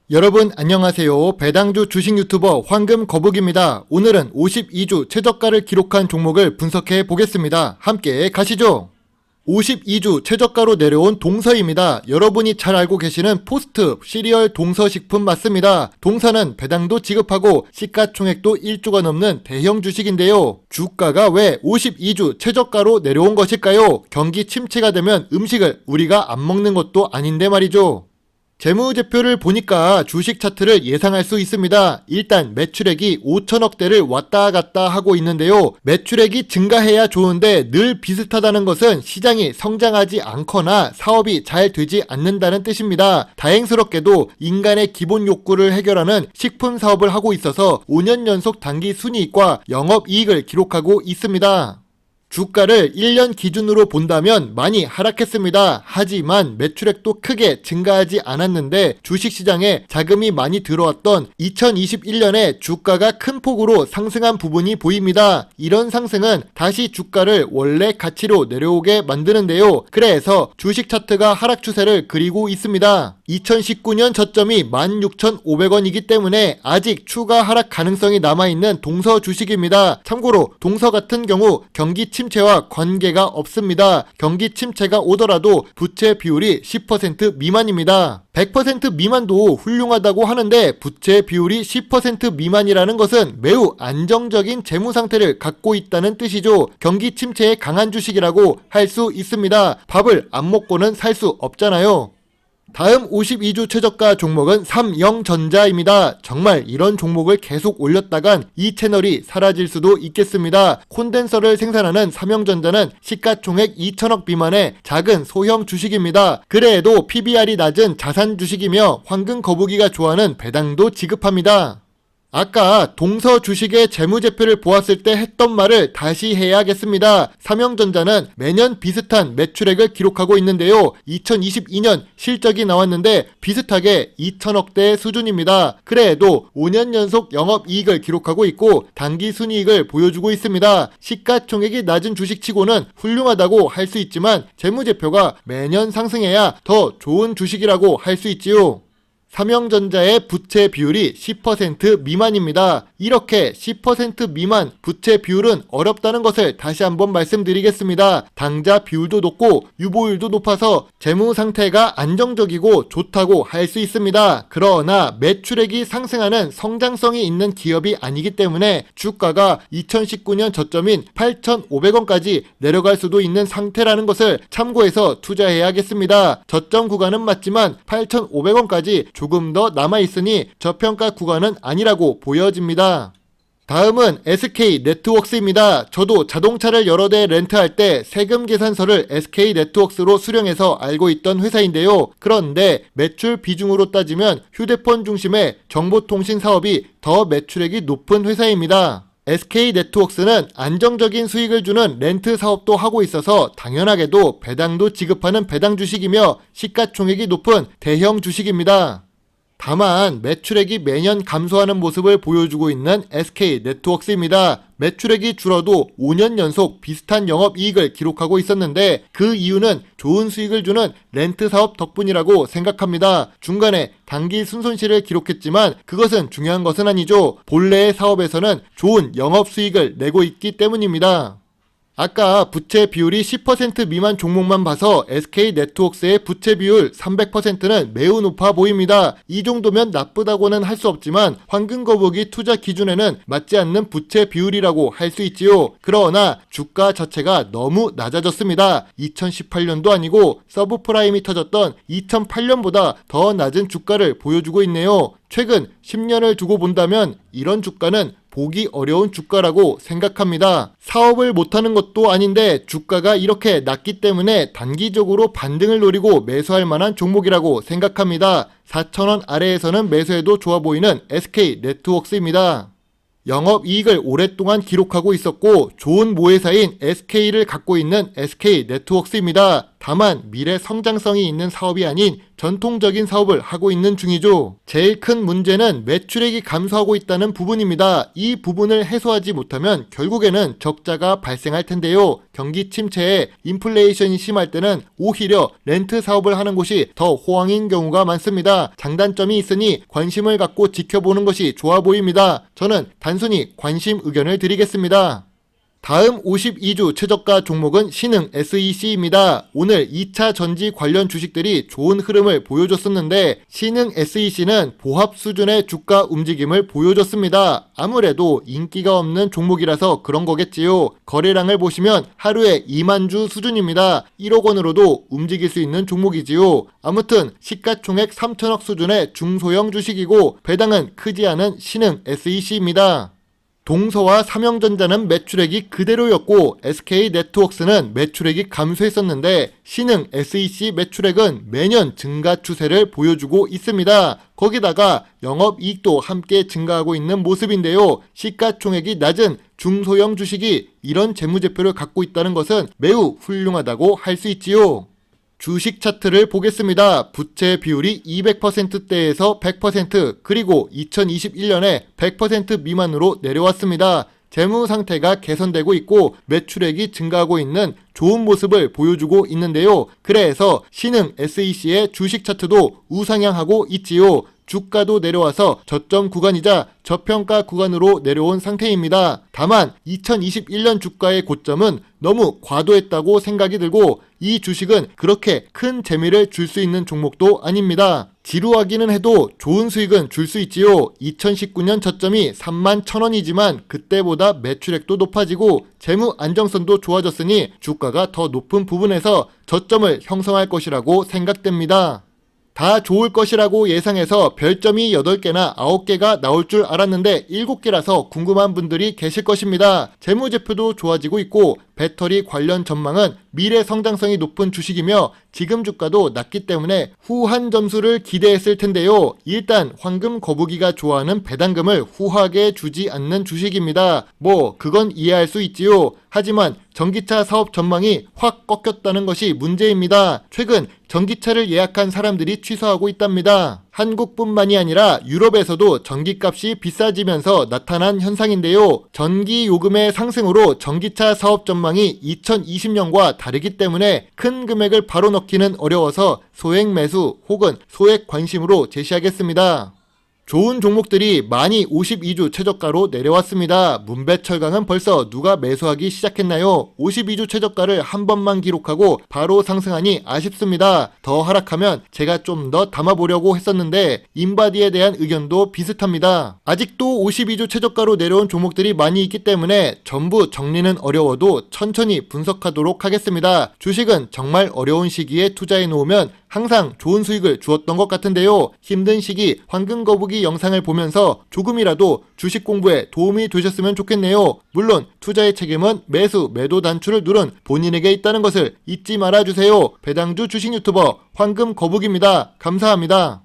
여러분 안녕하세요. 배당주 주식 유튜버 황금거북입니다. 오늘은 52주 최저가를 기록한 종목을 분석해 보겠습니다. 함께 가시죠. 52주 최저가로 내려온 동서입니다. 여러분이 잘 알고 계시는 포스트 시리얼 동서식품 맞습니다. 동서는 배당도 지급하고 시가총액도 1조가 넘는 대형 주식인데요. 주가가 왜 52주 최저가로 내려온 것일까요? 경기 침체가 되면 음식을 우리가 안 먹는 것도 아닌데 말이죠. 재무제표를 보니까 주식 차트를 예상할 수 있습니다. 일단 매출액이 5천억대를 왔다 갔다 하고 있는데요. 매출액이 증가해야 좋은데 늘 비슷하다는 것은 시장이 성장하지 않거나 사업이 잘 되지 않는다는 뜻입니다. 다행스럽게도 인간의 기본 욕구를 해결하는 식품 사업을 하고 있어서 5년 연속 단기 순이익과 영업이익을 기록하고 있습니다. 주가를 1년 기준으로 본다면 많이 하락했습니다. 하지만 매출액도 크게 증가하지 않았는데 주식시장에 자금이 많이 들어왔던 2021년에 주가가 큰 폭으로 상승한 부분이 보입니다. 이런 상승은 다시 주가를 원래 가치로 내려오게 만드는데요. 그래서 주식 차트가 하락 추세를 그리고 있습니다. 2019년 저점이 16,500원이기 때문에 아직 추가 하락 가능성이 남아있는 동서 주식입니다. 참고로 동서 같은 경우 경기 침체와 관계가 없습니다. 경기 침체가 오더라도 부채 비율이 10% 미만입니다. 100% 미만도 훌륭하다고 하는데 부채 비율이 10% 미만이라는 것은 매우 안정적인 재무 상태를 갖고 있다는 뜻이죠. 경기 침체에 강한 주식이라고 할 수 있습니다. 밥을 안 먹고는 살 수 없잖아요. 다음 52주 최저가 종목은 삼영전자입니다. 정말 이런 종목을 계속 올렸다간 이 채널이 사라질 수도 있겠습니다. 콘덴서를 생산하는 삼영전자는 시가총액 2천억 미만의 작은 소형 주식입니다. 그래도 PBR이 낮은 자산 주식이며 황금거북이가 좋아하는 배당도 지급합니다. 아까 동서 주식의 재무제표를 보았을 때 했던 말을 다시 해야겠습니다. 삼영전자는 매년 비슷한 매출액을 기록하고 있는데요. 2022년 실적이 나왔는데 비슷하게 2천억대 수준입니다. 그래도 5년 연속 영업이익을 기록하고 있고 단기 순이익을 보여주고 있습니다. 시가총액이 낮은 주식치고는 훌륭하다고 할 수 있지만 재무제표가 매년 상승해야 더 좋은 주식이라고 할 수 있지요. 삼영전자의 부채 비율이 10% 미만입니다. 이렇게 10% 미만 부채 비율은 어렵다는 것을 다시 한번 말씀드리겠습니다. 당자 비율도 높고 유보율도 높아서 재무 상태가 안정적이고 좋다고 할 수 있습니다. 그러나 매출액이 상승하는 성장성이 있는 기업이 아니기 때문에 주가가 2019년 저점인 8,500원까지 내려갈 수도 있는 상태라는 것을 참고해서 투자해야겠습니다. 저점 구간은 맞지만 8,500원까지 조금 더 남아있으니 저평가 구간은 아니라고 보여집니다. 다음은 SK네트웍스입니다. 저도 자동차를 여러 대 렌트할 때 세금 계산서를 SK네트웍스로 수령해서 알고 있던 회사인데요. 그런데 매출 비중으로 따지면 휴대폰 중심의 정보통신 사업이 더 매출액이 높은 회사입니다. SK네트웍스는 안정적인 수익을 주는 렌트 사업도 하고 있어서 당연하게도 배당도 지급하는 배당 주식이며 시가총액이 높은 대형 주식입니다. 다만 매출액이 매년 감소하는 모습을 보여주고 있는 SK네트웍스입니다. 매출액이 줄어도 5년 연속 비슷한 영업이익을 기록하고 있었는데 그 이유는 좋은 수익을 주는 렌트 사업 덕분이라고 생각합니다. 중간에 단기 순손실을 기록했지만 그것은 중요한 것은 아니죠. 본래의 사업에서는 좋은 영업수익을 내고 있기 때문입니다. 아까 부채 비율이 10% 미만 종목만 봐서 SK네트웍스의 부채 비율 300%는 매우 높아 보입니다. 이 정도면 나쁘다고는 할 수 없지만 황금거북이 투자 기준에는 맞지 않는 부채 비율이라고 할 수 있지요. 그러나 주가 자체가 너무 낮아졌습니다. 2018년도 아니고 서브프라임이 터졌던 2008년보다 더 낮은 주가를 보여주고 있네요. 최근 10년을 두고 본다면 이런 주가는 보기 어려운 주가라고 생각합니다. 사업을 못하는 것도 아닌데 주가가 이렇게 낮기 때문에 단기적으로 반등을 노리고 매수할 만한 종목이라고 생각합니다. 4,000원 아래에서는 매수해도 좋아 보이는 SK네트웍스입니다. 영업이익을 오랫동안 기록하고 있었고 좋은 모회사인 SK를 갖고 있는 SK네트웍스입니다. 다만 미래 성장성이 있는 사업이 아닌 전통적인 사업을 하고 있는 중이죠. 제일 큰 문제는 매출액이 감소하고 있다는 부분입니다. 이 부분을 해소하지 못하면 결국에는 적자가 발생할 텐데요. 경기 침체에 인플레이션이 심할 때는 오히려 렌트 사업을 하는 곳이 더 호황인 경우가 많습니다. 장단점이 있으니 관심을 갖고 지켜보는 것이 좋아 보입니다. 저는 단순히 관심 의견을 드리겠습니다. 다음 52주 최저가 종목은 신흥 SEC입니다. 오늘 2차 전지 관련 주식들이 좋은 흐름을 보여줬었는데 신흥 SEC는 보합 수준의 주가 움직임을 보여줬습니다. 아무래도 인기가 없는 종목이라서 그런 거겠지요. 거래량을 보시면 하루에 2만 주 수준입니다. 1억 원으로도 움직일 수 있는 종목이지요. 아무튼 시가총액 3천억 수준의 중소형 주식이고 배당은 크지 않은 신흥 SEC입니다. 동서와 삼성전자는 매출액이 그대로였고 SK네트워크스는 매출액이 감소했었는데 신흥 SEC 매출액은 매년 증가 추세를 보여주고 있습니다. 거기다가 영업이익도 함께 증가하고 있는 모습인데요. 시가총액이 낮은 중소형 주식이 이런 재무제표를 갖고 있다는 것은 매우 훌륭하다고 할 수 있지요. 주식 차트를 보겠습니다. 부채 비율이 200%대에서 100% 그리고 2021년에 100% 미만으로 내려왔습니다. 재무 상태가 개선되고 있고 매출액이 증가하고 있는 좋은 모습을 보여주고 있는데요. 그래서 신흥 SEC의 주식 차트도 우상향하고 있지요. 주가도 내려와서 저점 구간이자 저평가 구간으로 내려온 상태입니다. 다만 2021년 주가의 고점은 너무 과도했다고 생각이 들고 이 주식은 그렇게 큰 재미를 줄 수 있는 종목도 아닙니다. 지루하기는 해도 좋은 수익은 줄 수 있지요. 2019년 저점이 31,000원이지만 그때보다 매출액도 높아지고 재무 안정성도 좋아졌으니 주가가 더 높은 부분에서 저점을 형성할 것이라고 생각됩니다. 다 좋을 것이라고 예상해서 별점이 8개나 9개가 나올 줄 알았는데 7개라서 궁금한 분들이 계실 것입니다. 재무제표도 좋아지고 있고 배터리 관련 전망은 미래 성장성이 높은 주식이며 지금 주가도 낮기 때문에 후한 점수를 기대했을 텐데요. 일단 황금 거북이가 좋아하는 배당금을 후하게 주지 않는 주식입니다. 그건 이해할 수 있지요. 하지만 전기차 사업 전망이 확 꺾였다는 것이 문제입니다. 최근 전기차를 예약한 사람들이 취소하고 있답니다. 한국뿐만이 아니라 유럽에서도 전기값이 비싸지면서 나타난 현상인데요. 전기 요금의 상승으로 전기차 사업 전망이 2020년과 다르기 때문에 큰 금액을 바로 넣기는 어려워서 소액 매수 혹은 소액 관심으로 제시하겠습니다. 좋은 종목들이 많이 52주 최저가로 내려왔습니다. 문배철강은 벌써 누가 매수하기 시작했나요? 52주 최저가를 한 번만 기록하고 바로 상승하니 아쉽습니다. 더 하락하면 제가 좀 더 담아보려고 했었는데 인바디에 대한 의견도 비슷합니다. 아직도 52주 최저가로 내려온 종목들이 많이 있기 때문에 전부 정리는 어려워도 천천히 분석하도록 하겠습니다. 주식은 정말 어려운 시기에 투자해 놓으면 항상 좋은 수익을 주었던 것 같은데요. 힘든 시기 황금거북이 영상을 보면서 조금이라도 주식 공부에 도움이 되셨으면 좋겠네요. 물론 투자의 책임은 매수, 매도 단추를 누른 본인에게 있다는 것을 잊지 말아주세요. 배당주 주식 유튜버 황금거북입니다. 감사합니다.